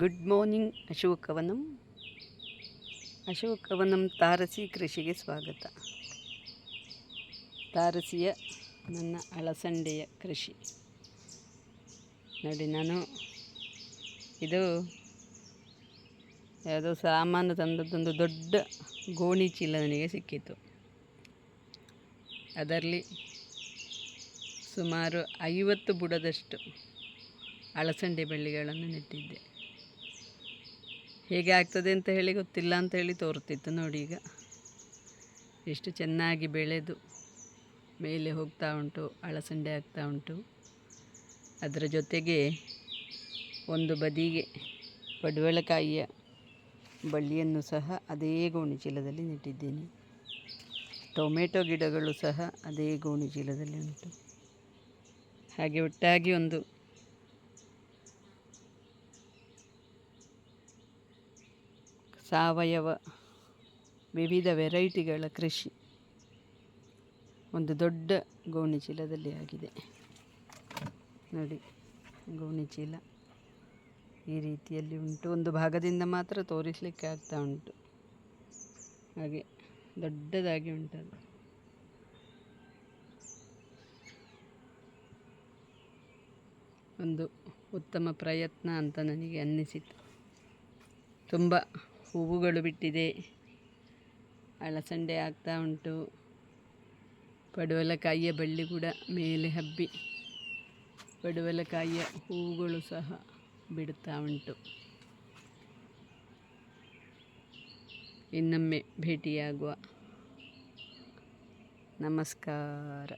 Good morning ಅಶೋಕವನಂ ತಾರಸಿ ಕೃಷಿಗೆ ಸ್ವಾಗತ. ತಾರಸಿಯ ನನ್ನ ಅಳಸಂಡೆಯ ಕೃಷಿ ನೋಡಿ. ನಾನು ಇದು ಯಾವುದೋ ಸಾಮಾನು ತಂದದ್ದೊಂದು ದೊಡ್ಡ ಗೋಣಿ ಚೀಲ ನನಗೆ ಸಿಕ್ಕಿತು. ಅದರಲ್ಲಿ ಸುಮಾರು 50 ಬುಡದಷ್ಟು ಅಳಸಂಡೆ ಬಳ್ಳಿಗಳನ್ನು ನೆಟ್ಟಿದ್ದೆ. ಹೇಗೆ ಆಗ್ತದೆ ಅಂತ ಹೇಳಿ ಗೊತ್ತಿಲ್ಲ ಅಂತ ಹೇಳಿ ತೋರ್ತಿತ್ತು ನೋಡಿ. ಈಗ ಎಷ್ಟು ಚೆನ್ನಾಗಿ ಬೆಳೆದು ಮೇಲೆ ಹೋಗ್ತಾ ಉಂಟು, ಅಳಸಂಡೆ ಆಗ್ತಾ ಉಂಟು. ಅದರ ಜೊತೆಗೆ ಒಂದು ಬದಿಗೆ ಪಡುವಲಕಾಯಿಯ ಬಳ್ಳಿಯನ್ನು ಸಹ ಅದೇ ಗೋಣಿ ಚೀಲದಲ್ಲಿ ನೆಟ್ಟಿದ್ದೇನೆ. ಟೊಮೆಟೊ ಗಿಡಗಳು ಸಹ ಅದೇ ಗೋಣಿ ಚೀಲದಲ್ಲಿ ಉಂಟು. ಹಾಗೆ ಒಟ್ಟಾಗಿ ಒಂದು ಸಾವಯವ ವಿವಿಧ ವೆರೈಟಿಗಳ ಕೃಷಿ ಒಂದು ದೊಡ್ಡ ಗೋಣಿ ಚೀಲದಲ್ಲಿ ಆಗಿದೆ ನೋಡಿ. ಗೋಣಿ ಚೀಲ ಈ ರೀತಿಯಲ್ಲಿ ಉಂಟು. ಒಂದು ಭಾಗದಿಂದ ಮಾತ್ರ ತೋರಿಸಲಿಕ್ಕೆ ಆಗ್ತಾ ಉಂಟು, ಹಾಗೆ ದೊಡ್ಡದಾಗಿ ಉಂಟದು. ಒಂದು ಉತ್ತಮ ಪ್ರಯತ್ನ ಅಂತ ನನಗೆ ಅನ್ನಿಸಿತು. ತುಂಬ ಹೂವುಗಳು ಬಿಟ್ಟಿದೆ, ಅಳಸಂಡೆ ಆಗ್ತಾ ಉಂಟು. ಪಡುವಲಕಾಯಿಯ ಬಳ್ಳಿ ಕೂಡ ಮೇಲೆ ಹಬ್ಬಿ ಪಡುವಲಕಾಯಿಯ ಹೂವುಗಳು ಸಹ ಬಿಡುತ್ತಾ ಉಂಟು. ಇನ್ನೊಮ್ಮೆ ಭೇಟಿಯಾಗುವ. ನಮಸ್ಕಾರ.